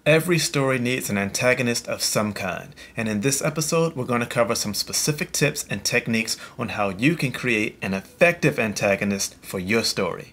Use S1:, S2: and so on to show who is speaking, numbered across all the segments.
S1: Every story needs an antagonist of some kind, and in this episode we're going to cover some specific tips and techniques on how you can create an effective antagonist for your story.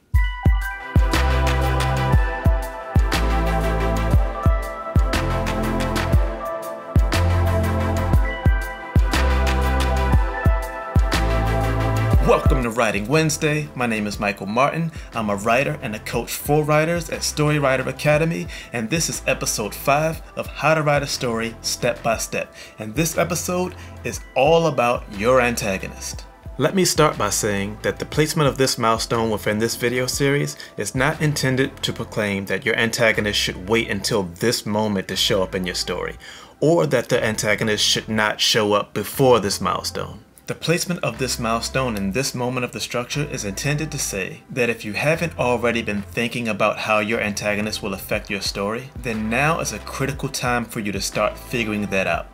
S1: Welcome to Writing Wednesday. My name is Michael Martin. I'm a writer and a coach for writers at Story Writer Academy, and this is episode 5 of How to Write a Story Step by Step. And this episode is all about your antagonist. Let me start by saying that the placement of this milestone within this video series is not intended to proclaim that your antagonist should wait until this moment to show up in your story, or that the antagonist should not show up before this milestone. The placement of this milestone in this moment of the structure is intended to say that if you haven't already been thinking about how your antagonist will affect your story, then now is a critical time for you to start figuring that out.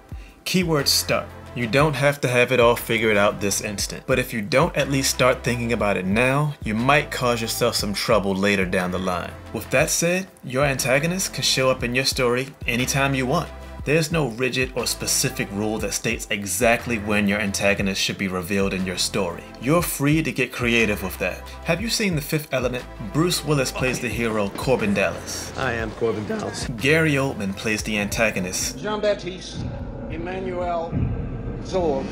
S1: Keyword start. You don't have to have it all figured out this instant, but if you don't at least start thinking about it now, you might cause yourself some trouble later down the line. With that said, your antagonist can show up in your story anytime you want. There's no rigid or specific rule that states exactly when your antagonist should be revealed in your story. You're free to get creative with that. Have you seen The Fifth Element? Bruce Willis plays the hero Corbin Dallas.
S2: I am Corbin Dallas.
S1: Gary Oldman plays the antagonist
S3: Jean-Baptiste Emmanuel Zorg.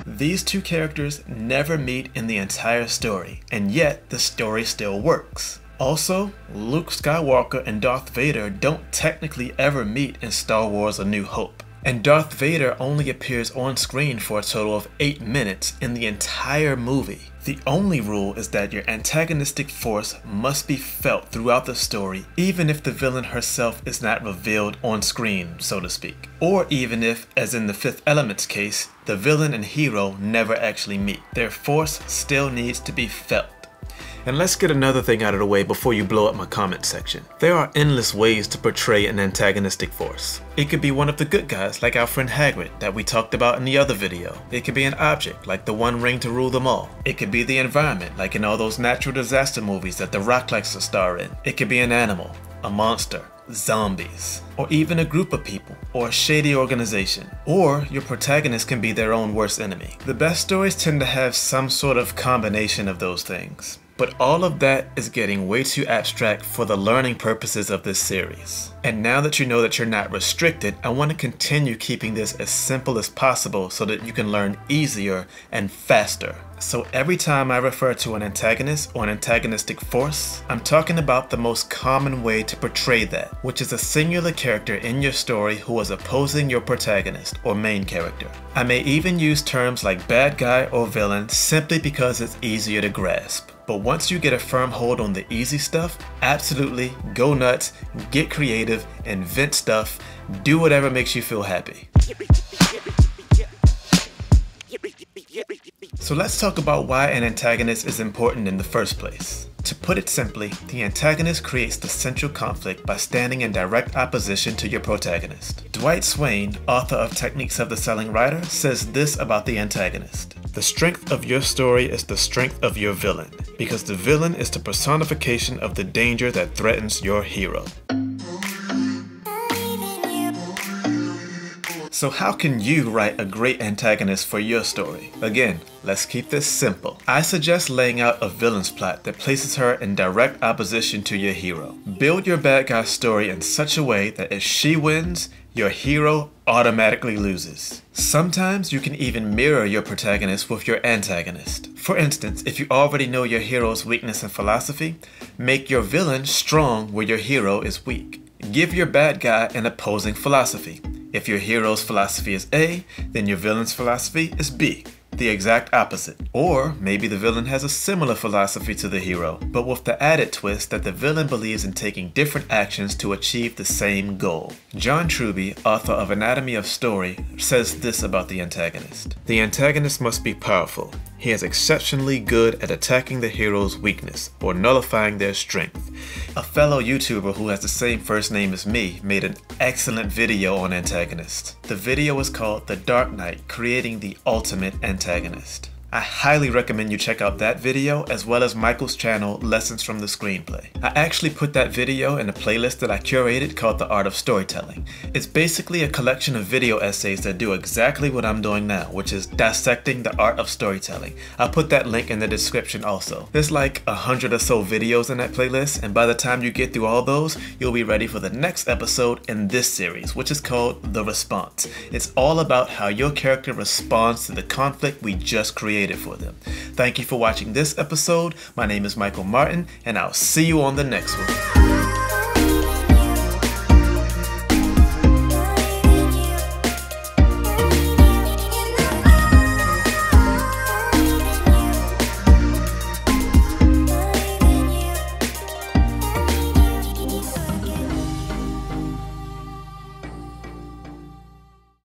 S1: These two characters never meet in the entire story, and yet the story still works. Also, Luke Skywalker and Darth Vader don't technically ever meet in Star Wars: A New Hope. And Darth Vader only appears on screen for a total of 8 minutes in the entire movie. The only rule is that your antagonistic force must be felt throughout the story, even if the villain herself is not revealed on screen, so to speak. Or even if, as in the Fifth Element's case, the villain and hero never actually meet. Their force still needs to be felt. And let's get another thing out of the way before you blow up my comment section. There are endless ways to portray an antagonistic force. It could be one of the good guys like our friend Hagrid that we talked about in the other video. It could be an object like the One Ring to rule them all. It could be the environment like in all those natural disaster movies that The Rock likes to star in. It could be an animal, a monster, zombies, or even a group of people, or a shady organization. Or your protagonist can be their own worst enemy. The best stories tend to have some sort of combination of those things. But all of that is getting way too abstract for the learning purposes of this series. And now that you know that you're not restricted, I want to continue keeping this as simple as possible so that you can learn easier and faster. So every time I refer to an antagonist or an antagonistic force, I'm talking about the most common way to portray that, which is a singular character in your story who is opposing your protagonist or main character. I may even use terms like bad guy or villain simply because it's easier to grasp. But once you get a firm hold on the easy stuff, absolutely go nuts, get creative, invent stuff, do whatever makes you feel happy. So let's talk about why an antagonist is important in the first place. To put it simply, the antagonist creates the central conflict by standing in direct opposition to your protagonist. Dwight Swain, author of Techniques of the Selling Writer, says this about the antagonist. The strength of your story is the strength of your villain, because the villain is the personification of the danger that threatens your hero. So how can you write a great antagonist for your story? Again, let's keep this simple. I suggest laying out a villain's plot that places her in direct opposition to your hero. Build your bad guy's story in such a way that if she wins, your hero automatically loses. Sometimes you can even mirror your protagonist with your antagonist. For instance, if you already know your hero's weakness and philosophy, make your villain strong where your hero is weak. Give your bad guy an opposing philosophy. If your hero's philosophy is A, then your villain's philosophy is B. The exact opposite. Or maybe the villain has a similar philosophy to the hero, but with the added twist that the villain believes in taking different actions to achieve the same goal. John Truby, author of Anatomy of Story, says this about the antagonist. The antagonist must be powerful. He is exceptionally good at attacking the hero's weakness or nullifying their strength. A fellow YouTuber who has the same first name as me made an excellent video on antagonists. The video is called The Dark Knight: Creating the Ultimate Antagonist. I highly recommend you check out that video as well as Michael's channel, Lessons from the Screenplay. I actually put that video in a playlist that I curated called The Art of Storytelling. It's basically a collection of video essays that do exactly what I'm doing now, which is dissecting the art of storytelling. I'll put that link in the description also. There's like 100 or so videos in that playlist, and by the time you get through all those, you'll be ready for the next episode in this series, which is called The Response. It's all about how your character responds to the conflict we just created for them. Thank you for watching this episode. My name is Michael Martin, and I'll see you on the next one.